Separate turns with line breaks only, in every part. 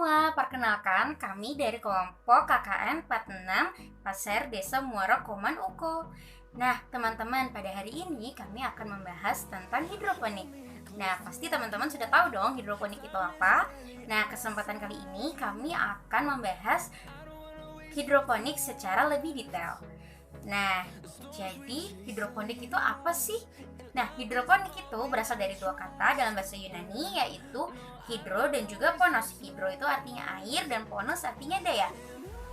semua, perkenalkan kami dari kelompok KKN 46 Pasir Desa Muara Koman Uko. Nah, teman-teman, pada hari ini kami akan membahas tentang hidroponik. Nah, pasti teman-teman sudah tahu dong hidroponik itu apa. Nah, kesempatan kali ini kami akan membahas hidroponik secara lebih detail. Nah, jadi hidroponik itu apa sih? Nah, hidroponik itu berasal dari dua kata dalam bahasa Yunani, yaitu hidro dan juga ponos. Hidro itu artinya air dan ponos artinya daya.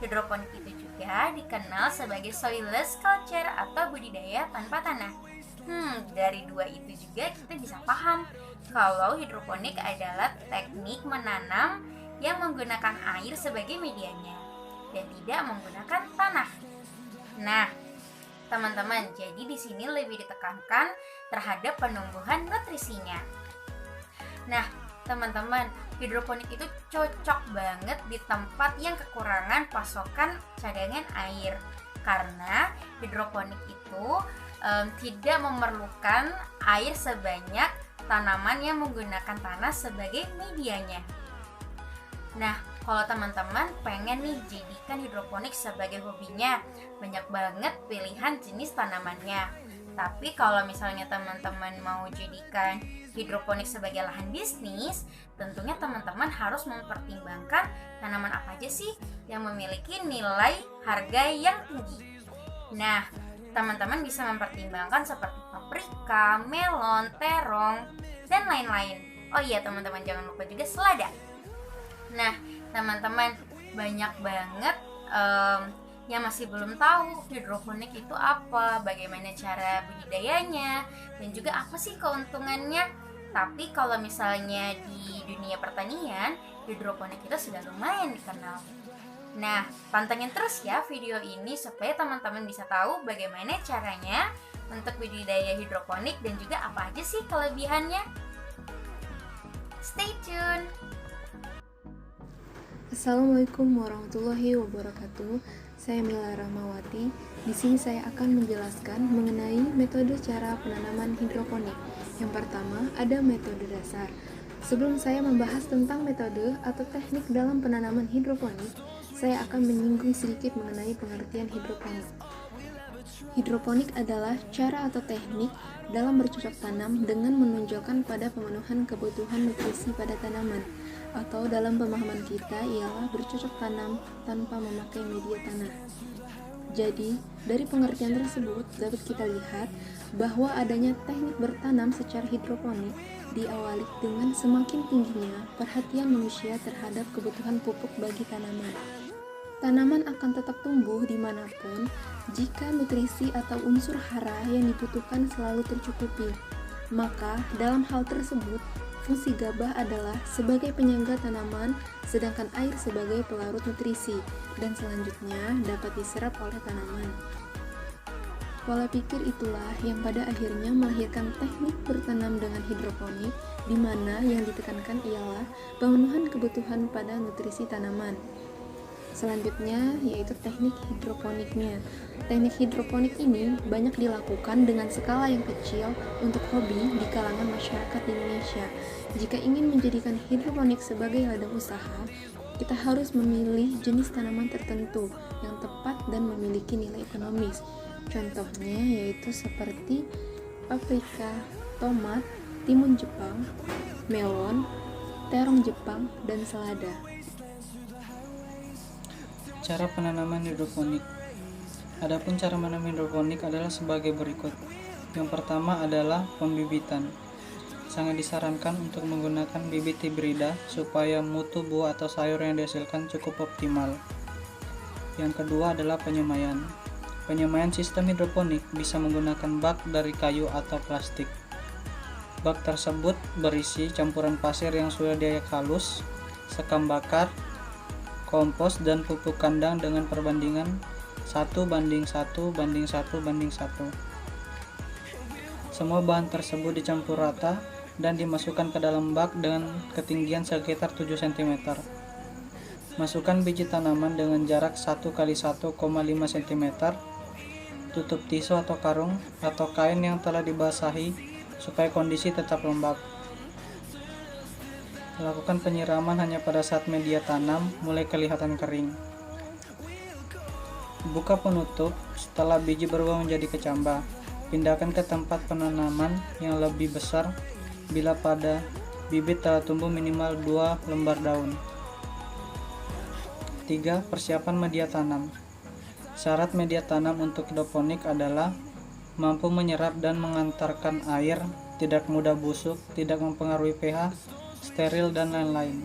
Hidroponik itu juga dikenal sebagai soilless culture atau budidaya tanpa tanah. Dari dua itu juga kita bisa paham kalau hidroponik adalah teknik menanam yang menggunakan air sebagai medianya dan tidak menggunakan tanah. Nah, teman-teman, jadi di sini lebih ditekankan terhadap penumbuhan nutrisinya. Nah, teman-teman, hidroponik itu cocok banget di tempat yang kekurangan pasokan cadangan air. Karena hidroponik itu tidak memerlukan air sebanyak tanaman yang menggunakan tanah sebagai medianya. Nah, kalau teman-teman pengen nih jadikan hidroponik sebagai hobinya, banyak banget pilihan jenis tanamannya. Tapi kalau misalnya teman-teman mau jadikan hidroponik sebagai lahan bisnis, tentunya teman-teman harus mempertimbangkan tanaman apa aja sih yang memiliki nilai harga yang tinggi. Nah, teman-teman bisa mempertimbangkan seperti paprika, melon, terong, dan lain-lain. Oh iya teman-teman, jangan lupa juga selada. Nah, teman-teman, banyak banget yang masih belum tahu hidroponik itu apa, bagaimana cara budidayanya, dan juga apa sih keuntungannya. Tapi kalau misalnya di dunia pertanian, hidroponik itu sudah lumayan dikenal. Nah, pantengin terus ya video ini supaya teman-teman bisa tahu bagaimana caranya untuk budidaya hidroponik dan juga apa aja sih kelebihannya. Stay tune!
Assalamualaikum warahmatullahi wabarakatuh. Saya Mila Rahmawati. Di sini saya akan menjelaskan mengenai metode cara penanaman hidroponik. Yang pertama, ada metode dasar. Sebelum saya membahas tentang metode atau teknik dalam penanaman hidroponik, saya akan menyinggung sedikit mengenai pengertian hidroponik. Hidroponik adalah cara atau teknik dalam bercocok tanam dengan menonjolkan pada pemenuhan kebutuhan nutrisi pada tanaman, atau dalam pemahaman kita ialah bercocok tanam tanpa memakai media tanah. Jadi, dari pengertian tersebut dapat kita lihat bahwa adanya teknik bertanam secara hidroponik diawali dengan semakin tingginya perhatian manusia terhadap kebutuhan pupuk bagi tanaman. Tanaman akan tetap tumbuh dimanapun jika nutrisi atau unsur hara yang dibutuhkan selalu tercukupi. Maka, dalam hal tersebut, fungsi gabah adalah sebagai penyangga tanaman, sedangkan air sebagai pelarut nutrisi, dan selanjutnya dapat diserap oleh tanaman. Pola pikir itulah yang pada akhirnya melahirkan teknik bertanam dengan hidroponik, di mana yang ditekankan ialah pemenuhan kebutuhan pada nutrisi tanaman. Selanjutnya yaitu teknik hidroponiknya. Teknik hidroponik ini banyak dilakukan dengan skala yang kecil untuk hobi di kalangan masyarakat di Indonesia. Jika ingin menjadikan hidroponik sebagai ladang usaha, kita harus memilih jenis tanaman tertentu yang tepat dan memiliki nilai ekonomis. Contohnya yaitu seperti paprika, tomat, timun Jepang, melon, terong Jepang, dan selada.
Cara penanaman hidroponik. Adapun cara menanam hidroponik adalah sebagai berikut. Yang pertama adalah pembibitan. Sangat disarankan untuk menggunakan bibit hibrida supaya mutu buah atau sayur yang dihasilkan cukup optimal. Yang kedua adalah penyemaian. Penyemaian sistem hidroponik bisa menggunakan bak dari kayu atau plastik. Bak tersebut berisi campuran pasir yang sudah diayak halus, sekam bakar, kompos, dan pupuk kandang dengan perbandingan 1:1:1:1. Semua bahan tersebut dicampur rata dan dimasukkan ke dalam bak dengan ketinggian sekitar 7 cm. Masukkan biji tanaman dengan jarak 1x1,5 cm. Tutup tisu atau karung atau kain yang telah dibasahi supaya kondisi tetap lembab. Lakukan penyiraman hanya pada saat media tanam mulai kelihatan kering. Buka penutup setelah biji berubah menjadi kecambah. Pindahkan ke tempat penanaman yang lebih besar bila pada bibit telah tumbuh minimal 2 lembar daun. 3. Persiapan media tanam. Syarat media tanam untuk hidroponik adalah mampu menyerap dan mengantarkan air, tidak mudah busuk, tidak mempengaruhi pH, steril, dan lain-lain.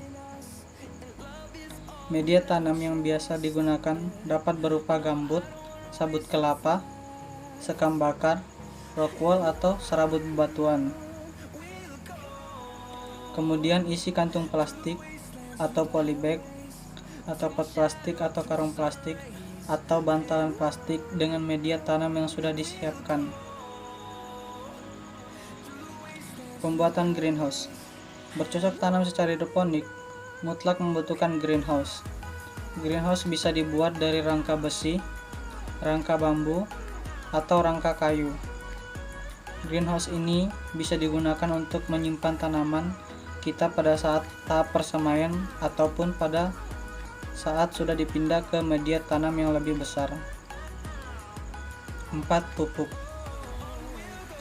Media tanam yang biasa digunakan dapat berupa gambut, sabut kelapa, sekam bakar, rockwool, atau serabut bebatuan. Kemudian isi kantung plastik atau polybag atau pot plastik atau karung plastik atau bantalan plastik dengan media tanam yang sudah disiapkan. Pembuatan greenhouse. Bercocok tanam secara hidroponik mutlak membutuhkan greenhouse. Greenhouse bisa dibuat dari rangka besi, rangka bambu, atau rangka kayu. Greenhouse ini bisa digunakan untuk menyimpan tanaman kita pada saat tahap persemaian ataupun pada saat sudah dipindah ke media tanam yang lebih besar. 4. Pupuk.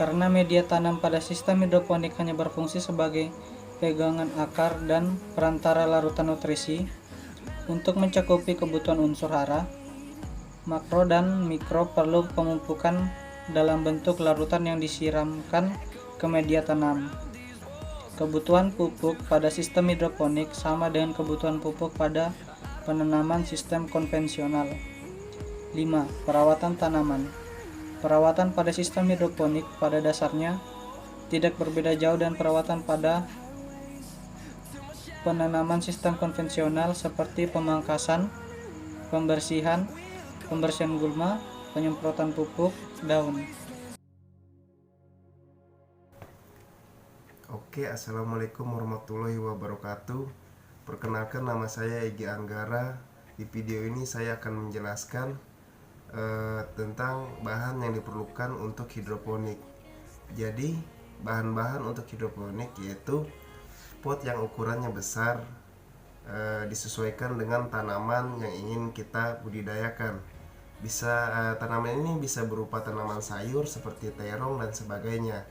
Karena media tanam pada sistem hidroponik hanya berfungsi sebagai pegangan akar dan perantara larutan nutrisi untuk mencakupi kebutuhan unsur hara, makro dan mikro perlu pemupukan dalam bentuk larutan yang disiramkan ke media tanam. Kebutuhan pupuk pada sistem hidroponik sama dengan kebutuhan pupuk pada penanaman sistem konvensional. 5. Perawatan tanaman. Perawatan pada sistem hidroponik pada dasarnya tidak berbeda jauh dengan perawatan pada penanaman sistem konvensional seperti pemangkasan, pembersihan gulma, penyemprotan pupuk daun.
Oke, assalamualaikum warahmatullahi wabarakatuh. Perkenalkan, nama saya Egy Anggara. Di video ini saya akan menjelaskan tentang bahan yang diperlukan untuk hidroponik. Jadi, bahan-bahan untuk hidroponik yaitu pot yang ukurannya besar, disesuaikan dengan tanaman yang ingin kita budidayakan. Tanaman ini bisa berupa tanaman sayur seperti terong dan sebagainya.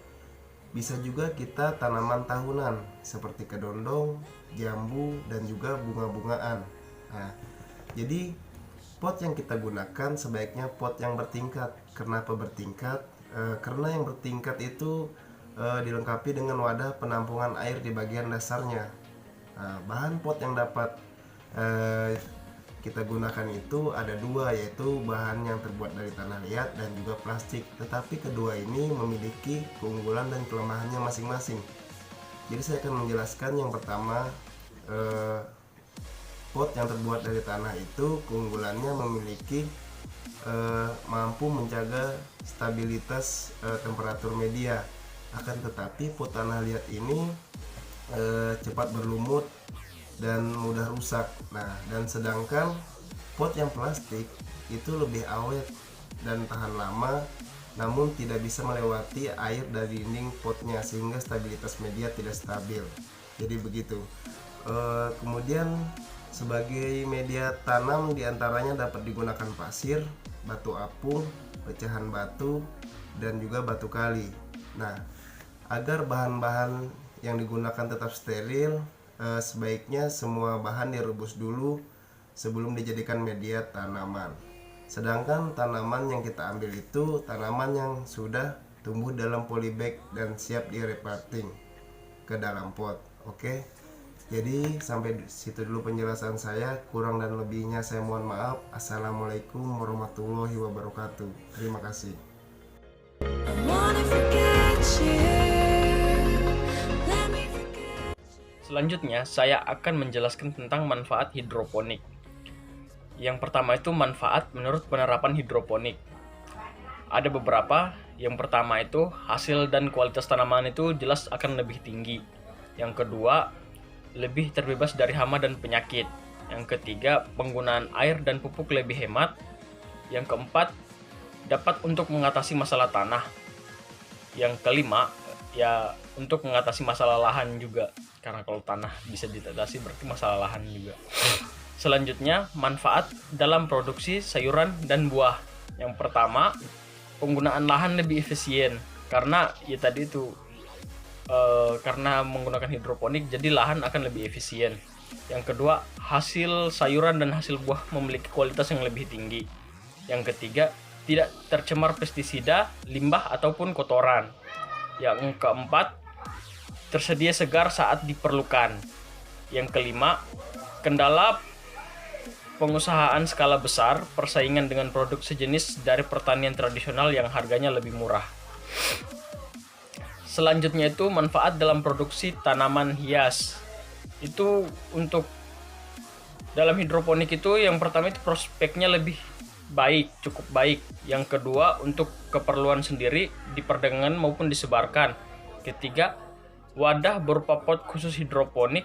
Bisa juga kita tanaman tahunan seperti kedondong, jambu, dan juga bunga-bungaan. Nah, jadi pot yang kita gunakan sebaiknya pot yang bertingkat. Kenapa bertingkat? Karena yang bertingkat itu dilengkapi dengan wadah penampungan air di bagian dasarnya. Nah, bahan pot yang dapat kita gunakan itu ada dua, yaitu bahan yang terbuat dari tanah liat dan juga plastik. Tetapi kedua ini memiliki keunggulan dan kelemahannya masing-masing. Jadi saya akan menjelaskan yang pertama, pot yang terbuat dari tanah itu keunggulannya memiliki mampu menjaga stabilitas temperatur media. Akan tetapi pot tanah liat ini cepat berlumut dan mudah rusak. Nah, dan sedangkan pot yang plastik itu lebih awet dan tahan lama, namun tidak bisa melewati air dari dinding potnya sehingga stabilitas media tidak stabil. Jadi begitu. Kemudian sebagai media tanam diantaranya dapat digunakan pasir, batu apung, pecahan batu, dan juga batu kali. Nah, agar bahan-bahan yang digunakan tetap steril, sebaiknya semua bahan direbus dulu sebelum dijadikan media tanaman. Sedangkan tanaman yang kita ambil itu tanaman yang sudah tumbuh dalam polybag dan siap direparting ke dalam pot. Oke. Jadi sampai situ dulu penjelasan saya. Kurang dan lebihnya saya mohon maaf. Assalamualaikum warahmatullahi wabarakatuh. Terima kasih.
Selanjutnya, saya akan menjelaskan tentang manfaat hidroponik. Yang pertama itu manfaat menurut penerapan hidroponik. Ada beberapa. Yang pertama itu hasil dan kualitas tanaman itu jelas akan lebih tinggi. Yang kedua, lebih terbebas dari hama dan penyakit. Yang ketiga, penggunaan air dan pupuk lebih hemat. Yang keempat, dapat untuk mengatasi masalah tanah. Yang kelima, untuk mengatasi masalah lahan juga, karena kalau tanah bisa diatasi berarti masalah lahan juga. Selanjutnya, manfaat dalam produksi sayuran dan buah. Yang pertama, penggunaan lahan lebih efisien karena ya tadi itu karena menggunakan hidroponik jadi lahan akan lebih efisien. Yang kedua, hasil sayuran dan hasil buah memiliki kualitas yang lebih tinggi. Yang ketiga, tidak tercemar pestisida, limbah ataupun kotoran. Yang keempat, tersedia segar saat diperlukan. Yang kelima, kendala pengusahaan skala besar, persaingan dengan produk sejenis dari pertanian tradisional yang harganya lebih murah. Selanjutnya itu manfaat dalam produksi tanaman hias. Itu untuk dalam hidroponik itu yang pertama itu prospeknya lebih baik, cukup baik. Yang kedua untuk keperluan sendiri diperdagangkan maupun disebarkan. Ketiga, wadah berupa pot khusus hidroponik.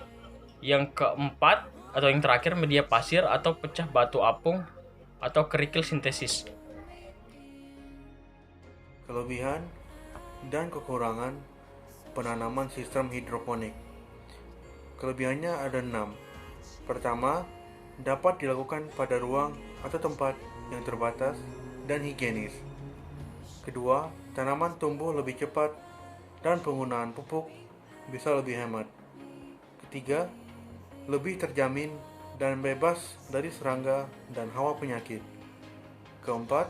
Yang keempat atau yang terakhir, media pasir atau pecah batu apung atau kerikil sintesis.
Kelebihan dan kekurangan penanaman sistem hidroponik. Kelebihannya ada 6. Pertama, dapat dilakukan pada ruang atau tempat yang terbatas dan higienis. Kedua, tanaman tumbuh lebih cepat dan penggunaan pupuk bisa lebih hemat. Ketiga, lebih terjamin dan bebas dari serangga dan hawa penyakit. Keempat,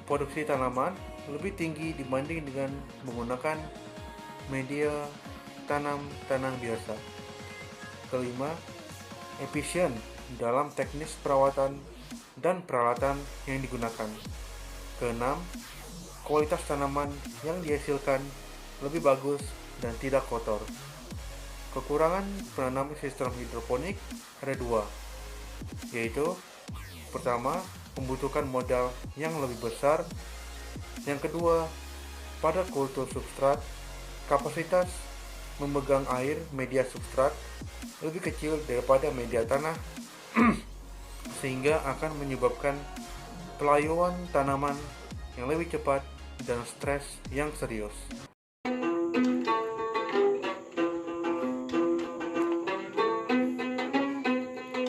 produksi tanaman lebih tinggi dibanding dengan menggunakan media tanam tanah biasa. Kelima, efisien dalam teknis perawatan dan peralatan yang digunakan. Keenam, kualitas tanaman yang dihasilkan lebih bagus dan tidak kotor. Kekurangan penanaman sistem hidroponik ada 2, yaitu pertama, membutuhkan modal yang lebih besar. Yang kedua, pada kultur substrat, kapasitas memegang air media substrat lebih kecil daripada media tanah sehingga akan menyebabkan pelayuan tanaman yang lebih cepat dan stres yang serius.